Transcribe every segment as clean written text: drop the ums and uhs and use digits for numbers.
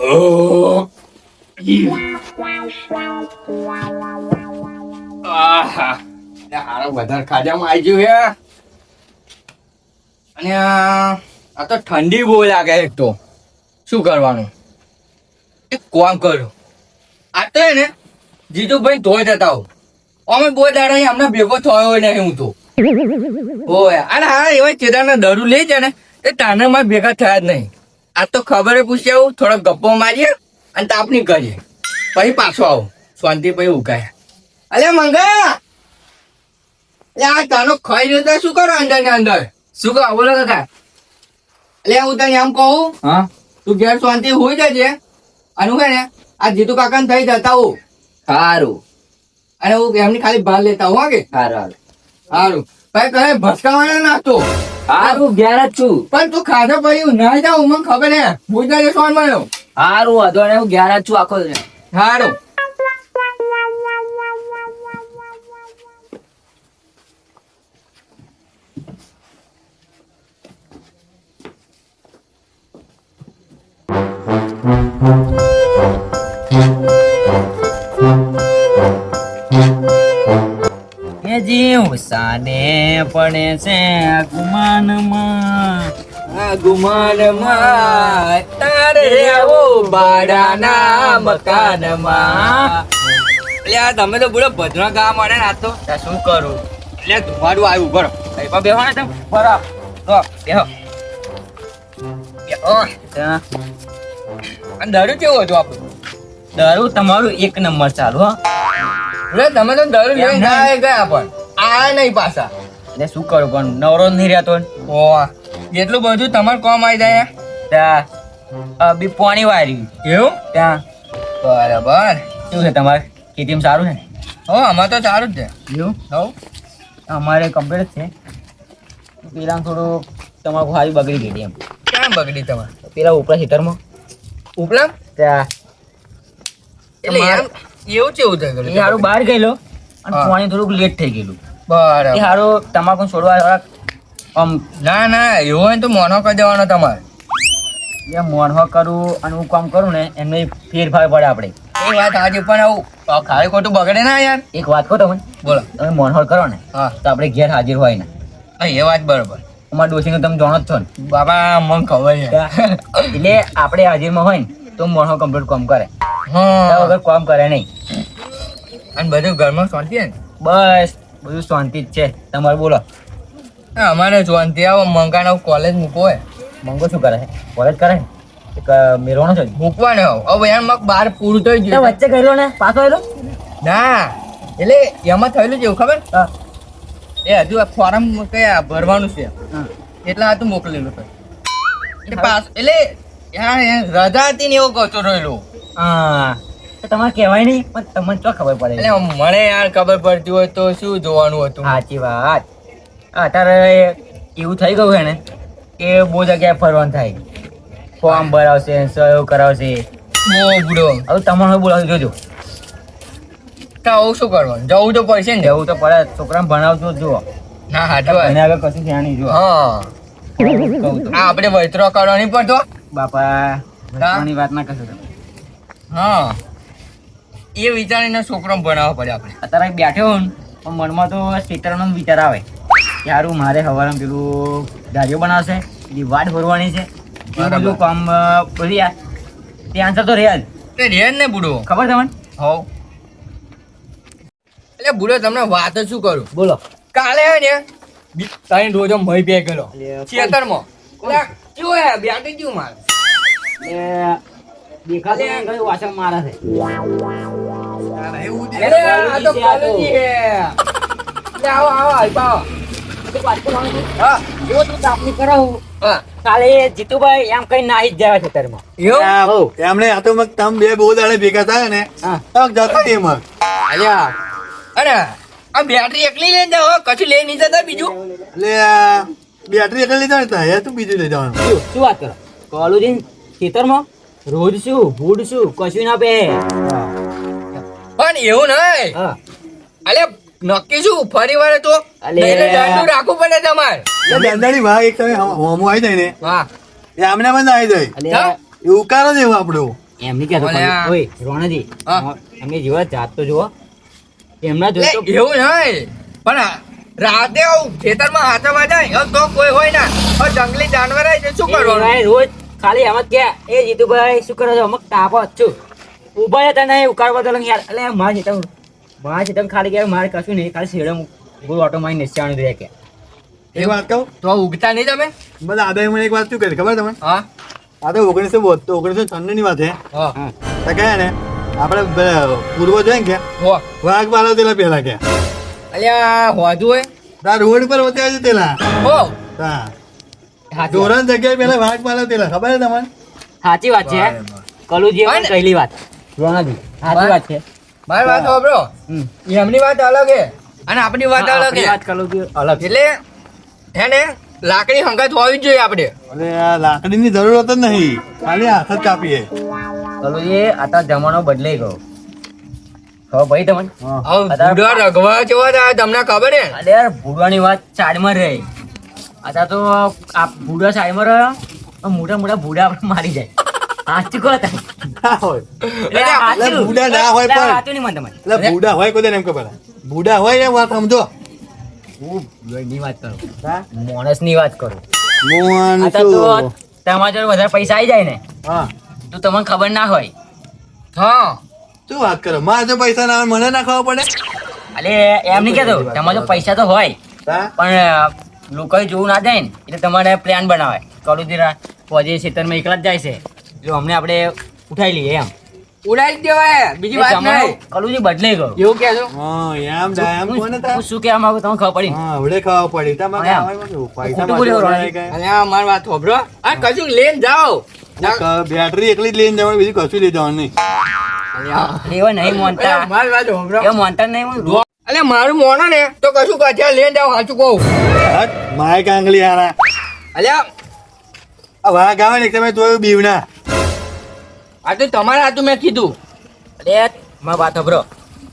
Oh. આહા હારો વધારે ખાજામાં આવી ગયું હે અને આ તો ઠંડી બહુ લાગે એક તો શું કરવાનું એક કામ કરું આ તો હે ને જીતુભાઈ ધોઈ જતા હો અમે બહુ દાડા અમને ભેગો થયો નહીં હું તો ઓય અને હા એવા ચેતાના દરું લે છે ને એ તાને માં ભેગા થયા જ નહીં આ તો ખબર પૂછ્યા આવું થોડો ગપ્પો મારીએ અને તાપની કરીએ પછી પાછો આવું શાંતિ પછી ઉકાય અલે મંગા આ તાનો ખાઈ રહ્યો શું કરો અંદર ને અંદર શું કહો બોલો કાકા એટલે હું તને એમ કહું હા તું ઘેર શાંતિ હોઈ જજે અને હું ને આ જીતુ કાકા થઈ જતા હું સારું અને હું એમની ખાલી ભાર લેતા હું કે સારું સારું ભાઈ કહે ભસકાવાના નાખતો સારું ઘેર જ છું પણ તું ખાધો પછી ના જાઉં મને ખબર હે ભૂજના રેસોન મળ્યો સારું હતો ને હું ઘેર જ છું આખો સારું સાને પડે છે ગુમાનમાં તારે આવો ભાડાના મકાનમાં એટલે તમે તો બુડો ભજવા ગાવા મળે ને આ તો શું કરું એટલે તમારું આવ્યું બરો બેહો ને તમે બરો બેહો અને દારૂ કેવું હતું આપણું દારૂ તમારું એક નંબર ચાલુ હો તમે તો દારૂ લઈને ના ગયા પણ આ નહીં પાછા એટલે શું કરું પણ નવરો નહીં રહેતો ઓ એટલું બધું તમારે કોમ આવી જાય ત્યાં બી પાણી વાર્યું એવું ત્યાં બરાબર શું છે તમારે ખેતીમાં સારું છે ને હો અમારે તો સારું જ છે એવું હો અમારે કમ્પ્લીટ છે પેલા થોડું તમારું હારી બગડી ગઈ એમ ક્યાં બગડી તમારે પેલા ઉપલા ખેતરમાં ઉપલા ત્યાં એટલે એમ એવું કેવું થઈ ગયું એ હારું બહાર ગયેલો અને પાણી થોડુંક લેટ થઈ ગયેલું બરાબર એ હારું તમાકુ છોડવા થોડાક આમ ના ના એવું હોય તો મોનો કરી દેવાનો તમારે એ મોણવા કરું અને હું કામ કરું ને એમને ફેરફાર પડે આપણે એ વાત આજે પણ આવું ખાલી ખોટું બગડે ના યાર એક વાત કહો તમે બોલો તમે મોણહોર કરો ને હા તો આપણે ઘેર હાજર હોય ને એ વાત બરોબર અમારા ડોસીનું તમે જાણો જ છો ને બાબા મને ખબર છે એટલે આપણે હાજરમાં હોય ને તો મોણો કમ્પ્લીટ કામ કરે હા વગર કામ કરે નહીં અને બધું ઘરમાં શાંતિ ને બસ બધું શાંતિ જ છે તમારે બોલો અમારે શાંતિ આવો મંગાનો કોલેજ મૂકવો હોય મંગો શું કરે છે કોલેજ કરે ને એક મેળવાનો છે મૂકવાનો હવે યાર મગ બાર પૂરું થઈ ગયું વચ્ચે ગયેલો ને પાછો આવેલો ના એટલે એમાં થયેલું છે એવું ખબર એ હજુ આ ફોર્મ કયા ભરવાનું છે એટલા હતું મોકલેલું એટલે યાર રજા હતી ને એવું કચો રહેલું હા તો તમારે કહેવાય નહીં પણ તમને ચો ખબર પડે એટલે મને યાર ખબર પડતી હોય તો શું જોવાનું હતું સાચી વાત અત્યારે એવું થઈ ગયું છે ને કે બહુ જગ્યાએ ફરવાનું થાય ફોર્મ ભરાવશે સહયોગ કરાવશે બહુ બુડો હવે તમારે બોલાવજો જોજો તો આવું શું કરવાનું જવું તો પડશે ને જવું તો પડે છોકરાને ભણાવજો જુઓ ના હાચું અને આગળ કશું ધ્યાન નહીં જુઓ હા આ આપણે વૈતરો કરવો નહીં પડતો બાપા ભણવાની વાત ના કરશો તમે હા એ વિચારીને છોકરો ભણાવવા પડે આપણે અત્યારે બેઠો હોય ને પણ મનમાં તો સ્ટેટરનો વિચાર આવે કે સારું મારે સવારે પેલું ગાડીઓ બનાવશે એની વાટ ભરવાની છે એ બધું કામ બધી તે આન્સર તો રહ્યા જ તે રેન ને બુડો ખબર તમને હોવ એટલે બુડો તમને વાત જ શું કરું બોલો કાલે હે ને તારી રોજો મહી પે ગયેલો ખેતરમાં કેવું હે બેઠી ગયું મારે દેખાતું કયું વાસણ મારે છે અરે આ તો કોલેજી હે લે આવો આવો આવો હા જો તું તાપની કરાવું હા કાલે જીતુભાઈ એમ કઈ નાહી જ જાય ખેતરમાં એવું એમને આ તો મગ તમે બે બહુ દાડે ભેગા થાય ને તો જતા એમાં અલ્યા અરે આ બેટરી એકલી લઈને જાઓ કશું લઈ નહીં જતા બીજું એટલે બેટરી એટલે લીધા ને યાર તું બીજું લઈ જવાનું શું વાત કરો કોલેજ ખેતરમાં રોજ શું ભૂડ શું કશું ના પે પણ એવું નહીં હા અલે નક્કી શું ફરી વાર તો દાંડું રાખવું પડે તમારે દાદાની ભાઈ એક તમે હોમો આવી જાય ને હા એ આમને બંધ આવી જાય અલ્યા એવું કારણ એવું આપણું એમ નહીં કહેતો ઓલે આ- ઓય રોણાજી હા. એમની જીવત જાત તો જુઓ એમના જોઈ તો એવું નહીં પણ રાતે આવું ખેતરમાં હાથમાં જાય હવે તો કોઈ હોય ના હવે જંગલી જાનવર આવે છે શું એ કરવાનું ભાઈ રોજ ખાલી એમ જ કે એ જીતુભાઈ શું કરો છો અમુક તાપો છું ઉભા હતા ને ઉકાળવા તો યાર એટલે મારા ચેતન ખાલી કે મારે કશું નહીં ખાલી શેડે ગોળ ઓટો મારી નિશ્ચાણું રહે કે એક વાત કહું તો ઉગતા નહીં તમે બધા આદાય મને એક વાત શું કરી ખબર તમને હા આ તો 1996 ની વાત છે હા તો કહે ને આપણે પૂર્વજ હોય ને કે હો વાઘ પાલો તેલા પેલા કે અલ્યા હોજુ હોય તાર રોડ પર હોતે છે તેલા હો હા ધોરણ જગ્યાએ પેલા વાઘ પાલો તેલા ખબર છે તમને સાચી વાત છે કલુજી ભાઈ ને- કહેલી વાત રોણાજી સાચી વાત છે મારી વાત સાંભળો હમ. એમની વાત અલગ છે અને આપણી વાત અલગ આપણી છે વાત કલુજી અલગ છે એટલે હે ને લાકડી હંગાત હોવી જ જોઈએ આપણે અરે આ લાકડીની જરૂરત જ નહીં ખાલી હાથ જ કાપીએ કલુજી આ તો જમાનો બદલાઈ ગયો ખબર ભાઈ તમને હા. હવે બુઢા રઘવા જેવા હતા, તમને ખબર હે અરે યાર ભૂડવાની વાત સાઈડમાં રહી અત્યારે તો આ ભૂડા સાઈડમાં રહ્યો તો મોટા મોટા ભૂડા આપણે મારી જાય સાચું કહો તમે. ના હોય એટલે આ સાચું. એટલે ભૂડા ના હોય એટલે આ પણ. સાચું નહીં માનતા મને. એટલે બુડા હોય કોઈ એમ ખબર બુડા હોય એ વાત સમજો હું ભૂડાની વાત કરું હા? માણસની વાત કરું મોહન અત્યારે તો શું? તમારા જોડે વધારે પૈસા આવી જાય ને હા તો તમને ખબર ના હોય હા શું વાત કરો મારે જો પૈસા ના આવે મને ના ખબર પડે એટલે એમ નહીં કહેતો તમારા જો પૈસા તો હોય હા? પણ લોકોએ જોવું ના જાય ને એટલે તમારે પ્લાન બનાવે કરું દીરા પોજે ખેતરમાં એકલા જ જાય છે જો અમને આપણે ઉઠાઈ લઈએ એમ ઉડાઈ જ દેવાય બીજી વાત નહીં કલુજી બદલાઈ ગયો એવું કહેજો હા એમ ડાયમ કોને તા? હું શું કહેવા માંગુ તમને ખબર પડી હા હવે ખબર પડી તમારે હા, એમ. આમાં શું? પૈસા ખોટું બોલ્યો, માટે રોણી. બોલાય અલ્યા મારી વાત સાંભળો આ કશું લઈને જાઓ બેટરી એકલી જ લઈને જવાનું બીજું કશું લઈ જવાનું નહીં એવા નહીં માનતા અલ્યા, મારી વાત સાંભળો એવા માનતા નહીં હું અલ્યા મારું મોનો ને તો કશું કથિયા લઈને જાઓ સાચું કહું હટ, માય કાંગલી હારા અલ્યા આ વાઘ આવે ને તમે જોયું બીવના આ તો તમારા હાથું મેં કીધું અરે મારી વાત સાંભળો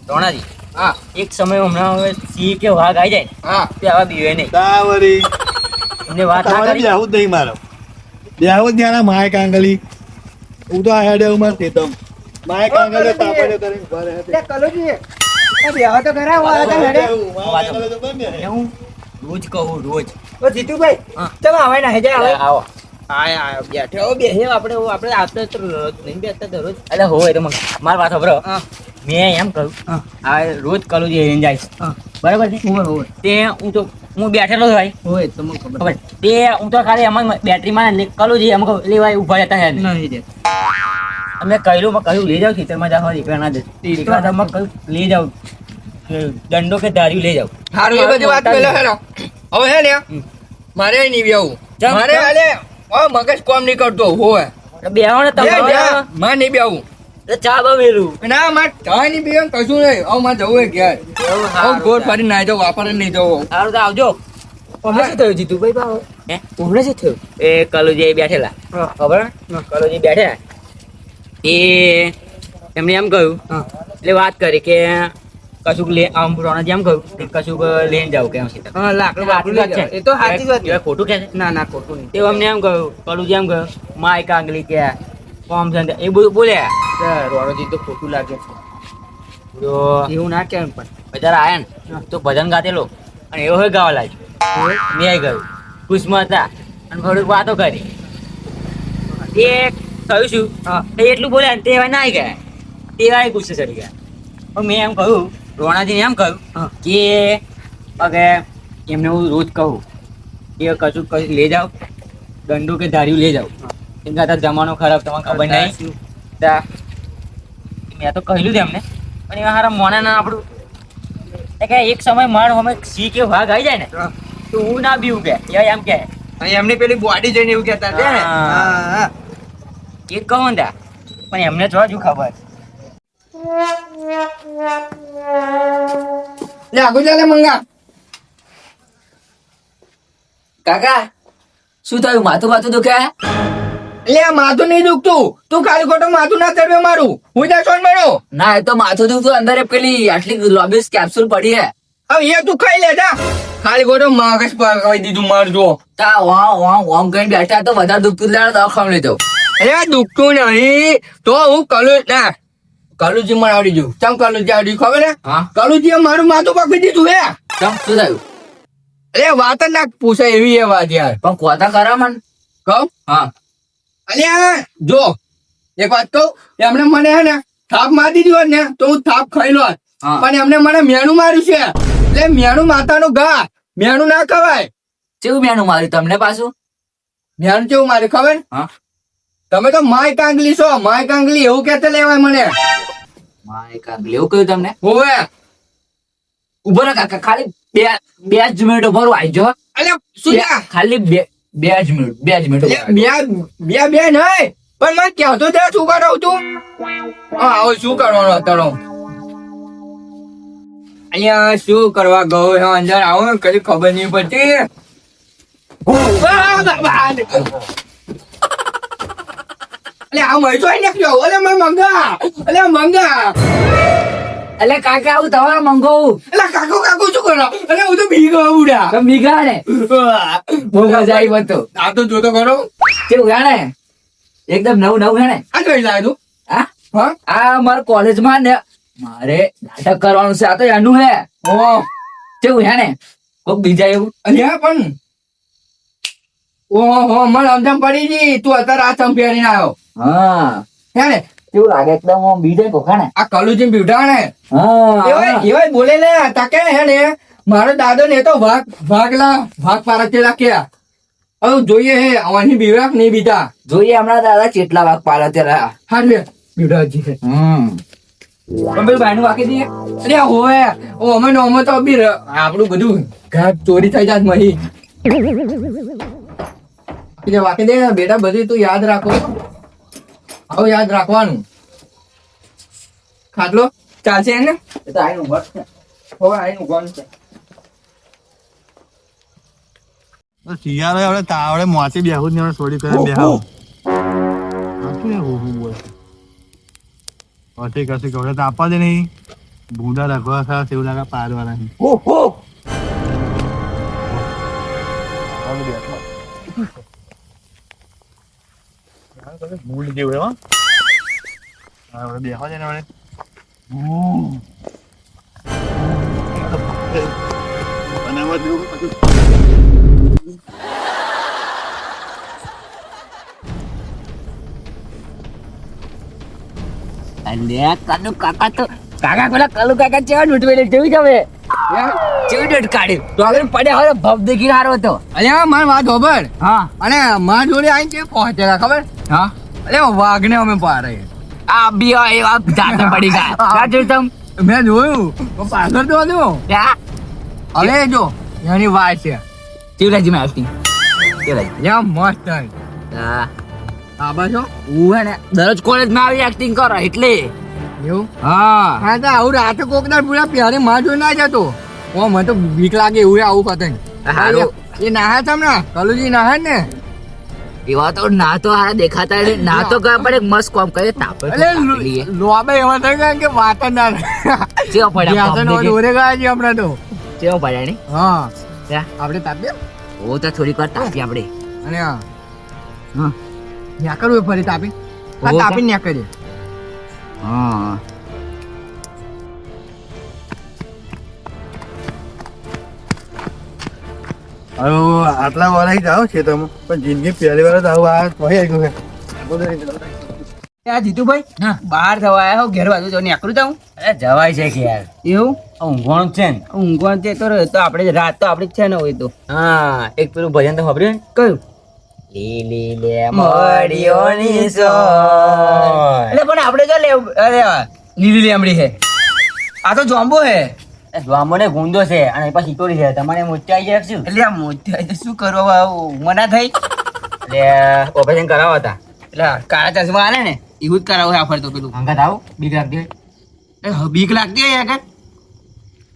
રોણાજી હા એક સમય હમણાં હવે સિંહ કે વાઘ આવી જાય ને હા તે આવા બીવે નહીં તાવરી એમને વાત ના તમારે કરી બેહું જ નહીં મારો બેહું જ ત્યાં માય કાંગલી હું તો આ હેડે ઉમર થેતમ માય કાંગલી તાપડે કરીને ઉભા રહે છે. માય કાંગલી તો બંધ એટલે રહે. હું રોજ કહું રોજ જીતુભાઈ હા. તમે આવે ને હેજે આવે આવો આયા બેઠો બેહે આપણે આપણે તો નહીં બેસતા દરરોજ એટલે હોય તો મારી વાત સાંભળો હા મેં એમ કહ્યું હા. આ રોજ કલું જે લઈને જાય છે હા. બરાબર છે તે હું બેઠેલો જ ભાઈ હોય તમને ખબર ખબર તે હું તો ખાલી એમાં બેટરીમાં કલું જે એમ કહું લેવાય ઉભા રહેતા હે નહીં દે અમે કહ્યું લઈ જાવ ખેતરમાં જાવ દીકરા ના દે દીકરા તમે કહ્યું લઈ જાવ દંડો કે દારૂ લઈ જાવ હારું એ બધી વાત પેલા હેરો હવે હે ને મારે નહીં બેવું ચમ, મારે ચમ. અલે હવે મગજ કામ નહીં કરતો હોય બેહો ને તમે મારે નહીં બેવું ચા બવેલું ના મારે ચા નહીં પીવાનું કશું નહીં હવે મારે જવું હોય ઘેર હવે ગોળ ફરી ના જાવ વાપરે નહીં જવું સારું તો આવજો હમણાં શું થયું જીતુભાઈ બાબા હે હમણાં શું થયું એ કલુજી બેઠેલા હા. ખબર કલુજી બેઠેલા એ એમને એમ કહ્યું હા એટલે વાત કરી કે કશુંક લે આમ રોણાજી એમ કહ્યું કે કશુંક લઈને જાવ કેમ છે હા લાકડું બાકડું લઈ જાઓ. એ તો સાચી જ વાત છે. એ ખોટું કે છે ના ના ખોટું નહીં તે અમને એમ કહ્યું કલુજી એમ કહ્યું માય કાંગલી કે કોમ છે ને એ બધું બોલ્યા રોડોજી તો ખોટું લાગે તો એવું ના કેમ પણ બધા આયા ને તો ભજન ગાતેલો અને એવો હોય ગાવા લાગ્યો મેં આવી ગયું ખુશમાં હતા અને થોડીક વાતો કરી એ થયું શું હા. એ એટલું બોલ્યા ને તે હવે ના આવી ગયા તે વાય ગુસ્સે ચડી ગયા પણ મેં એમ કહ્યું રોણાજીને એમ કહ્યું હા. કે અગે એમને હું રોજ કહું કે કશું કશું લઈ જાઓ દંડો કે ધાર્યું લઈ જાઓ એમ કે અત્યારે જમાનો ખરાબ તમને ખબર નહીં તા મેં તો કહ્યું જ એમને પણ એવા હારા મોને ના આપણું એ કે એક સમય માર અમે સી કે વાઘ આવી જાય ને હા. તો હું ના બીવું કે એ એમ કે અને એમની પેલી બોડી જોઈને એવું કહેતા હતા ને હા. હા, હા. એ કહું તા પણ એમને જો હજુ ખબર લે આગળ ચાલે મંગા કાકા શું થયું માથું માથું દુખે લે આ માથું નહીં દુખતું તું ખાલી ખોટું માથું ના ચડવે મારું હું ત્યાં છોડ મળ્યો ના એ તો માથું દુખતું અંદર પેલી આટલી લોબીસ કેપ્સ્યુલ પડી હે હવે એ તું ખાઈ લે જા ખાલી ખોટું મગજ પર કહી દીધું મારું જો તા ઓમ કરીને બેઠા તો વધારે દુખતું એટલે દવાખાને લઈ જાઉં અરે દુખતું નહીં તો હું કલુજી મને આવડી ગયું. ચમ કલુજી આવડી ગયું ખબર હે? હા. કલુજીએ મારું માથું પકડી દીધું હે. ચમ શું થયું? અરે વાત જ ના પૂછાય એવી એ વાત યાર. પણ કોતા કરા મન. કહું? હા. અલ્યા જો એક વાત કહું, એમને મને હે ને થાપ મારી દીધી હોત ને તો હું થાપ ખાઈ લો. હા. પણ એમને મને મેણું માર્યું છે. એટલે મેણું માતાનું ઘા, મેણું ના ખવાય. કેવું મેનું માર્યું તમને પાછું? મેણું કેવું મારે ખબર? હા. તમે તો માય કાંગલી છો, માય કાંગલી એવું કેતા લેવાય મને. મારે કાંઈ એવું કહ્યું તમને? હોવે ઉભો રહો કાકા, ખાલી બે જ મિનિટ ઉભો રહો, આઈ જાઓ. અલ્યા શું થયા? ખાલી બે જ મિનિટ ઉભો રહો. બે નહીં પણ મને કહેતો ત્યાં શું કરાવું તું? હા હવે શું કરવાનું અત્યારે? અહીંયા શું કરવા ગયો હે? અંદર આવો ને કઈ ખબર નહીં પડતી. અલે આ મય જોઈ નાખ્યો. અલે મને મંગા, અલે મંગા, એટલે કાકા આવું તમારા મંગાવું અલે કાકુ શું કરો? અલે હું તો બી ગયો ઉડા. તમે બીગા ને બહુ મજા આવી બધું. આ તો જોતો કરો. કેવું હે ને એકદમ નવું હે ને. આ જોઈ લાય તું. હા હા આ મારા કોલેજમાં ને મારે નાટક કરવાનું છે. આ તો એનું હે. ઓ કેવું હે ને કોક બીજા એવું. અલ્યા પણ ઓહો મને સમજણ પડી ગઈ. તું અત્યારે આ ચમ પહેરીને આવ્યો હા હે ને? કેવું લાગે એકદમ આમ બીજા કોખા ને. આ કલુજી બીવડા ને હા એવાય બોલે ને તાકે હે ને મારો દાદો ને તો ભાગ પારતે રાખ્યા. હવે જોઈએ હે અહીં બીવડા નહીં બીતા. જોઈએ હમણાં દાદા ચેટલા વાગ પાડે ત્યારે. હા લે બીવડા હજી છે. પણ પેલું ભાઈનું વાકી દઈએ. અરે હોય ઓ અમે નો અમે તો બી આપણું બધું ઘર ચોરી થઈ જાત મહી. એટલે વાકી દે ને બેટા, બધું તું યાદ રાખો. હવે યાદ રાખવાનું. ખાટલો ચાલશે ને? એ તો આઈનું ઘર છે. હવે આનું ગણ છે. શિયાળો આપણે તાવડે મોતી બેહું ને થોડી કરે બેહાવું. શું એવું બોલ? ઓથી કસી કવડે તો આપવા દે નહીં. ભૂંડા રાખવા ખાસ એવું લાગે પારવાના નહીં. ભૂલ જેવું એમાં આપણે બેહવા દે ને આપણે. બનાવવા જેવું અલ્યા કાનુ કાકા તો કાકા પેલા કલુ કાકા ચેવા નોટવેલે જેવી જવે ચેવી નોટ કાઢ્યું તો આગળ પડ્યા હવે ભબ દેખી હારો હતો. અલ્યા મારી વાત ખબર. હા અને મારા જોડે આઈને કે પહોંચેલા ખબર? હા અલ્યા વાઘને અમે પારે. આ બી એવા જાતે પડી ગયા સાચું તમ મેં જોયું પણ પાછળ તો હતું. ત્યાં હવે જો એની વાત છે. કેવી લાગી મેં એક્ટિંગ કેવી લાગી? અલ્યા મસ્ત છે. હા આબા છો હું હે ને દરરોજ કોલેજમાં આવી એક્ટિંગ કરો એટલે એવું? હા હા તો આવું રાતે કોકદાર પૂરા પ્યારે માં જોઈ ના જતો. ઓ મને તો બીક લાગે એવું આવું પતંગ. હારું. એ નાહે છે હમણાં કલુજી નાહે ને. એવા તો ના તો હારા દેખાતા એટલે ના તો ગયા પણ એક મસ્ત કામ કરે તાપે એટલે લોબે એવા થઈ ગયા કે વાત જ ના ચેવા પડ્યા દોરે ગયા છે હમણાં તો. ચેવા પડ્યા ને હા ત્યાં આપણે તાપીએ ઓ તો થોડીક વાર તાપી આપણે અને હા ન્યા કરવું ફરી તાપી. હા ઓહો. તાપી ન્યા કરીએ. હા હવે આટલા વાર આવી જાઓ છે તમે પણ જિંદગી પહેલી વાર જ આવું આ વહી આવ્યું છે. આ જીતુભાઈ હા. બહાર થવા આવ્યા હો ઘેર બાજુ તો નીકળું જાઉં અરે જવાય છે કે યાર એવું ઊંઘવાનું છે ને ઊંઘવાનું છે તો આપણે રાત તો આપણી જ છે ને હોય તો હા એક પેલું ભજન તો ખબર કયું લીલી લે મળીઓની સોય એટલે પણ આપણે જો અરે લીલી લીમડી છે આ તો જોમ્બો છે મને ગુંદો છે અને પછી ટોરી છે તમારે મોટી આવી જાય શું એટલે આ મોટી શું કરવા મના થઈ એટલે ઓપરેશન કરાવવા હતા એટલે કાળા ચશ્મા આલે ને એવું જ કરાવું છે આફર તો પેલું અંગત આવું બીક લાગતી હોય બીક લાગતી હોય યાર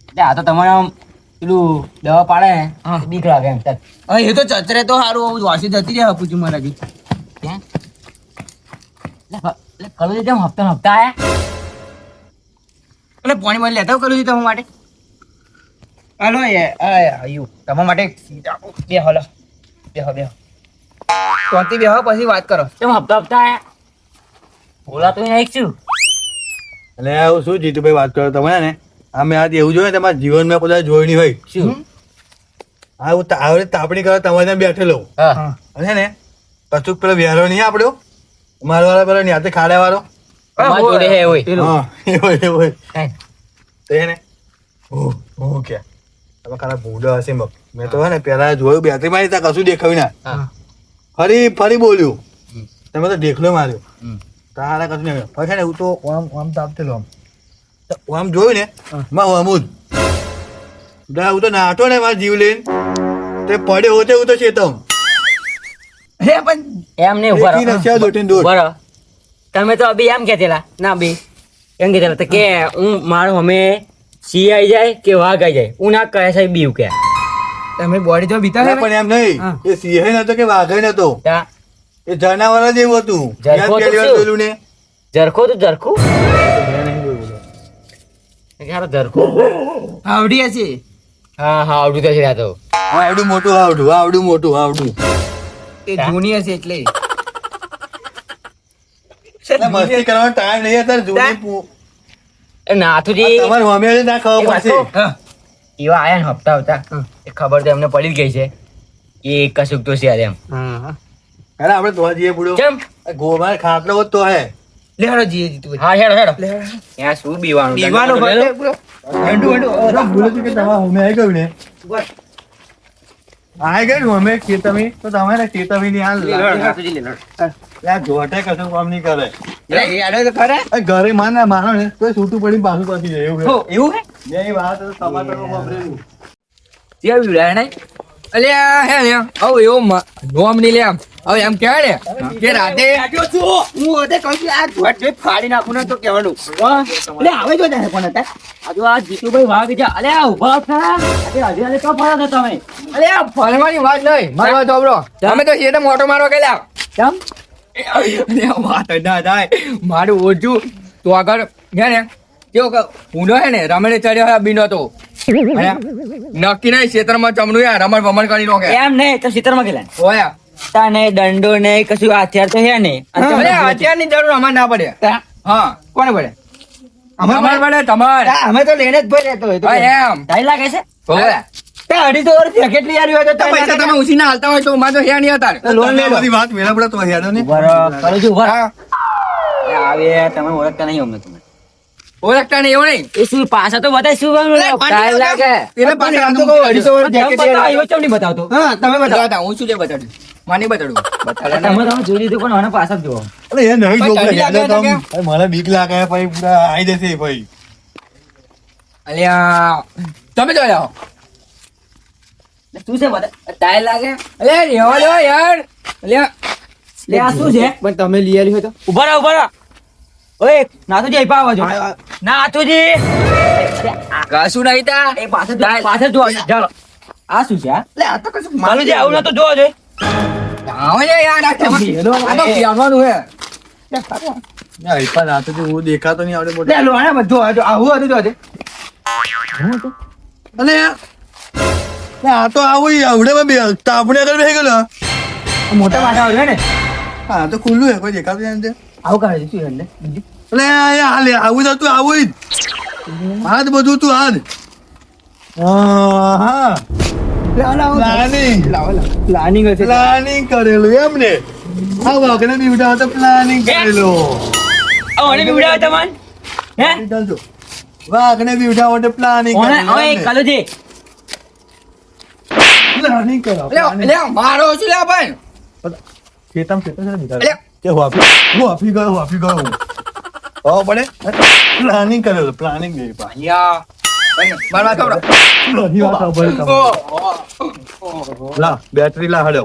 એટલે આ તો તમારે આમ પેલું દવા પાડે ને હા. બીક લાગે એમ ચાલ હા એ તો ચચરે તો સારું વાસી જતી રહે પૂછું મારાથી ક્યાં એટલે કલું જેમ હપ્તા આયા એટલે પાણી માં લેતા કરું છું તમારા માટે હાલો આવ્યું તમારા માટે બે હલો બેહો બેહો શાંતિ બેહો પછી વાત કરો. કેમ હપ્તા આયા બોલા તો નહીં છું એટલે આવું શું જીતુભાઈ વાત કરો તમે ને અમે આજ એવું જોઈએ તમારા જીવનમાં બધા જોઈ નહીં હોય શું આવું આવડે તાપણી કરો તમારે ત્યાં બેઠેલો હા અને ને કશુંક પેલો વ્યારો નહીં આપણો મારો વાળા પેલો નહીં હાથે ખાડા વાળો અમારા જોડે હે હોય હા એવો હે. તો એને હું કે તમે ખાલી ભૂંડો હશે મગ મેં તો હે ને પેલા જોયું બેટરી મારી ત્યાં કશું દેખાયું ના ફરી બોલ્યું તમે તો દેખલો માર્યો તારા કશું નહીં પછી છે ને એવું તો આમ તાપતેલો આમ જોયું ને આમ જ હું તો નાટો ને મારા જીવ લઈને તે પડે હોતે હું તો ચેતમ હે પણ એમ નહીં ઉભા એકી રહો. નસ્યા દોટીને દોડ. ઉભા રહો. તમે તો અભી એમ કહેતેલા ના બી એમ કહેતેલા તો કે હું મારું અમે સિંહ આવી જાય કે વાઘ આવી જાય હું ના કહે સાહેબ બીવ કે તમે બોડી જો બીતા ના, પણ એમ નહીં હા. એ સિંહ નતો કે વાઘ નતો તા એ જનાવર જ એવું હતું જરખો યાદ તો પહેલી વાર શું? જોયેલું ને જરખો તો જરખું મેં નહીં જોયું. હારો જરખો આવડી હશે. હા હા આવડું તો છે આ તો આવડું મોટું આવડું મોટું આવડું એ જૂની હશે એટલે. એટલે મસ્તી કરવાનો ટાઈમ નહીં અત્યારે જૂની પુ- એ નાથુજી આ તમારે મમ્મીઓને ના ખબર એ પડશે વાતો. એવા આયા ને હપ્તા હતા એ ખબર તો એમને પડી જ ગઈ છે એ કશુંક તો છે યાર એમ અરે આપણે ધોવા જઈએ પૂડો કેમ ગોમાર ખાટલો હોત તો હે લે હાલો જીએ જીતું. હા હેડો હેડો ત્યાં શું બીવાનું દીવાનો દંડો ભલે પૂરો. હેંડુ હેંડુ. અરે ભૂલે છે કે તમારા મમ્મી આવી ગયું ને આવી ગયું ને મમ્મી ચેતવી તો તમારે ચેતવી ની હાલ નાથુજી લે લો. જોટે કશું કામ નહીં કરે એટલે એ આડો તો ખરા. આ ઘરે માનો ને તો છૂટું પડી પાછું પાછી જાય એવું હો, એવું હે? બે વાત તો સમાચારમાં વાપરેલું. ત્યાં વિવડાય નહીં. અલ્યા હે લે આવ એવો નોમ ની લે આમ હવે એમ કહેવાય ને કે રાતે હું હતે કહું છું આ ધોટ જોઈ ફાડી નાખું ને તો કહેવાનું. એટલે આવે જો જાય કોણ હતા આ જો આ જીતુભાઈ વાઘ જા અલે આ ઉભા થા અરે હજી તો ફરા છો તમે અલ્યા ફરવાની વાત નહીં મારો વાત સાંભળો. અમે તો શેઠે મોટો મારવા ગયેલા. કેમ અલ્યા વાત જ ના થાય મારું ઓછું તો આગળ છે ને કેવો કે ઊંડો હે ને રમણે ચડ્યો હોય બીનો તો અને નક્કી નહીં ક્ષેત્રમાં ચમડું યાર રમણ ભમણ કરી નાખે. એમ નહીં તો સીતરમાં ગયેલા ઓયા તા નહીં દંડો નહીં કશું હથિયાર તો હે નહીં અને તમે અલ્યા અત્યારની જરૂર અમારે ના પડે. હા કોને પડે અમારે પડે તમારે. અમે તો લઈને જ ભરી રહેતો હોય હા, એમ ટાઈમ લાગે છે ઓયા. તે 250 વર્ષ જેકેટ લઈ આવ્યો તો તો પૈસા તમે ઉછી ના હાલતા હોય તો મારે તો હે નહીં હતા. લોન લે લો બધી વાત મેળા પડે તો હેડો ને કરો છું ઉભા હા, આવે તમે ઓળખતા નહીં અમને તમે ઓળખતા નહીં એવું નહીં. એ શું પાછા તો બતાય શું ટાઈમ લાગે પેલા પાસે આમ તો કહું 250 વર્ષ jacket લઈ આવ્યો. આવ્યો ચમ નહીં બતાવતો હા તમે બતાવતા હું શું લે બતાડું માની બતાડું બતાડે તમે તમે જોઈ લીધું પણ મને પાછા જ જોવો અરે એ નહીં ભાઈ, જોવું ઠંડી હેડો લાગે તમ. અરે મને બીક લાગે ભાઈ પૂરા આવી જશે ભાઈ અલ્યા તમે જો જાઓ. શું છે બતા ટાઈમ લાગે અલ્યા રેવા દો યાર. અલ્યા લે આ શું છે પણ તમે લઈ આવ્યું હોય તો ઉભા રહો ઓય નાથુજી અહીં પાવો છો નાથુજી કશું નહીં તા એ પાછળ જો ચાલો આ શું છે આ લે આ તો કશું માલુજી આવું ના તો જોવો છે આવો ને યાર આ તો કહેવાનું હે. પણ આ તો જે હું દેખાતો નહીં આવડે મોટો લે લો આને બધું આવું હતું તો આજે. અને આ તો આવું આવડે બે તાપણે આગળ બેસી ગયેલો મોટા માથા આવે ને હા તો ખુલ્લું હે કોઈ દેખાતું નહીં અંદર. આવું કરે છે શું એટલે બીજું અલે હાલે આવું જ હતું આવું જ હાથ બધું તું હાથ હા પ્લાનિંગ પ્લાનિંગ હશે. પ્લાનિંગ કરેલું એમ ને આ વાઘને બીવડા તો પ્લાનિંગ કરેલું મને બીવડાવે તમન હે ચાલજો વાઘને બીવડા માટે પ્લાનિંગ ઓય ઓય કાલુજી પ્લાનિંગ કરો લે મારો શું લે ભાઈ. ખેતમ ખેતમ છે ને અલ્યા. કે હું આપી ગયો હો પડે પ્લાનિંગ કરેલું પ્લાનિંગ ગઈ પા યા માર વાત સાંભળો. બધી વાત સાંભળી તમે. લા બેટરી લા હડો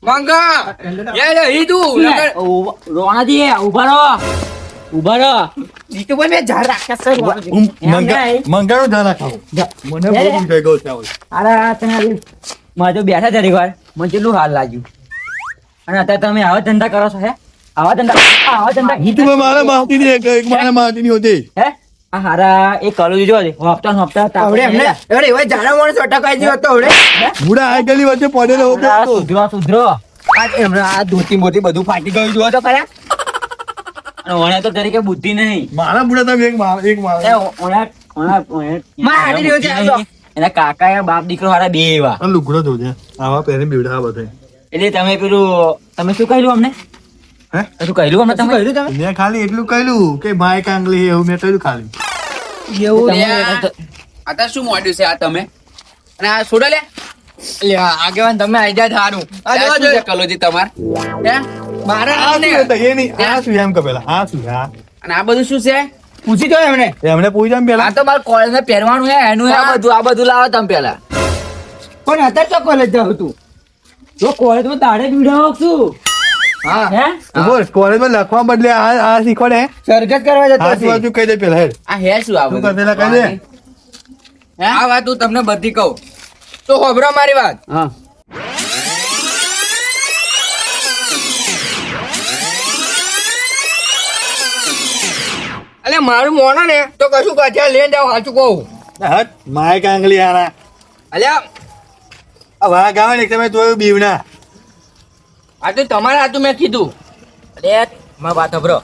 મંગા યે લે હીધું નકર રોણાજી ઉભા રહો જીતુ ભાઈ મેં ઝાડ રાખ્યા છે મંગાનો ધ્યાન રાખો મને બહુ થઈ ગયો છે હવે. અરે તમે મારે તો બેઠા જરી વાર મને કેટલું હાલ લાગ્યું અને અત્યારે તમે આવા ધંધા કરો છો હે આવા ધંધા ઈ તું મારા માવતી ની એક મારા માવતી ની હોતી હે આ હારા એ કલુજી જો હપ્તા હવે એમને અરે એવા જાડા માણસ અટકાઈ ગયો હતો હવે બુડા આ ગલી વચ્ચે પડેલો હતો સુધરો આ ધોતી મોતી બધું ફાટી ગયું જો તો ખરા અને ઓણે તો તરીકે બુદ્ધિ નહીં મારા બુડા તમે એક માર હારી રહ્યો છે આ તો. એના કાકા એ બાપ દીકરો હારા બે એવા લુગડો જોજે આવા પહેરી બીવડા બધે એટલે તમે તમે શું કહ્યું અમને હે શું કહ્યું અમને તમે કહ્યું તમે મેં ખાલી એટલું કહ્યું કે માય કાંગલી એવું મેં કહ્યું ખાલી આ તો શું મોડ્યું છે આ તમે અને આ છોડો લે આગેવાન તમે આઈ જાય થારું આ શું છે કલોજી તમાર હે મારા આ શું હતા? એ નહીં આ શું એમ કે પેલા આ શું આ અને આ બધું શું છે પૂછી દો એમને એમને પૂછ્યું એમ આ પેલા તો મારા કોલેજ ને પહેરવાનું છે એનું છે આ બધું લાવો તમે પેલા પણ અત્યારે તો કોલેજ જાવ તું તો કોલેજમાં તારે બીડાવો શું હા હે બોલ કોલેજમાં લખવા બદલે આ શીખવાડે સરઘસ કરવા જતો આ હશે. શું કહી દે પેલા હેડ આ હે શું આ શું બધું પેલા કહી દે આ વાત હું તમને બધી કહું તો હોભરો મારી વાત હા એટલે મારું મોનો ને તો કશું કચ્યા લઈને જાવ સાચું કહું હટ માય કાંગલી આના અલ્યા આ વાઘ આવે ને તમે જોયું બીવના આ તો તમારા હાથું મેં કીધું અરે મારી વાત સાંભળો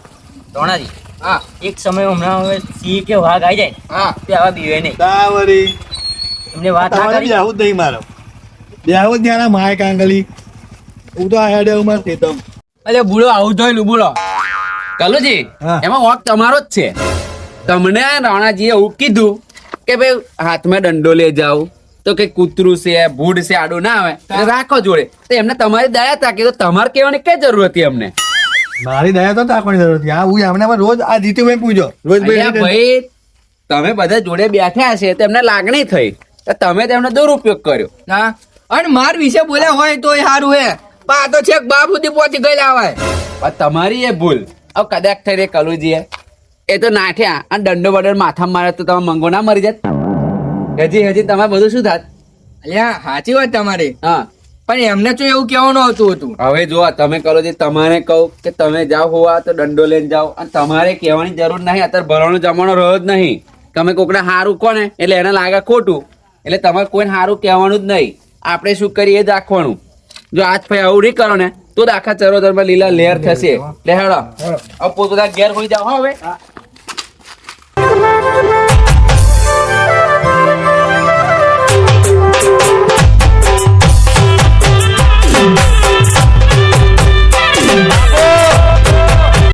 રોણાજી હા એક સમય હમણાં હવે સિંહ કે વાઘ આવી જાય હા તે આવા બીવે નહીં તાવરી એમને વાત ના તમારે કરી બેહું જ નહીં મારો બેહું જ ત્યાંના માય કાંગલી હું તો આ હેડે ઉમર તેતમ અલે બુડો આવું જોયેલું બોલો કલોજી હા. એમાં વાંક તમારો જ છે તમને રાણાજીએ એવું કીધું કે ભાઈ હાથમાં દંડો લઈ જાવ તો કે કૂતરું છે ભૂડ છે આડું ના આવે એટલે રાખો જોડે તો એમને તમારી દયા તાકી તો તમારે કહેવાની કઈ જરૂર હતી અમને મારી દયા તો તાકવાની જરૂર હતી આ હું એમને રોજ આ જીતુભાઈ પૂછો રોજ અલ્યા ભાઈ તમે બધા જોડે બેઠા છે તો એમને લાગણી થઈ તો તમે તેમનો દુરુપયોગ કર્યો હા અને માર વિશે બોલ્યા હોય તો સારું હે પણ આ તો છેક બાપ સુધી પહોંચી ગયેલા હોય પણ તમારી એ ભૂલ હવે કદાચ થઈ રે કલુજીએ એ તો નાઠ્યા અને દંડો બડર માથામાં મારે તો તમે મંગો ના મરી જાત હજી તમારે બધું શું થાત અલ્યા સાચી વાત તમારી હા પણ એમને તો એવું કહેવાનું આવતું હતું હવે જો તમે કલોજી તમારે કહું કે તમે જાઓ હોવા તો દંડો લઈને જાઓ અને તમારે કહેવાની જરૂર નહીં અત્યારે ભરવાનો જમાનો રહ્યો જ નહીં તમે કોકને સારું કોને એટલે એને લાગે ખોટું એટલે તમારે કોઈને સારું કહેવાનું જ નહીં આપણે શું કરીએ એ જ રાખવાનું જો આજ ભાઈ આવું નહીં કરો ને તો જ આખા ચરોતરમાં લીલા લહેર થશે લે હેડો હવે પોતા ઘેર હોઈ જાઓ હો હવે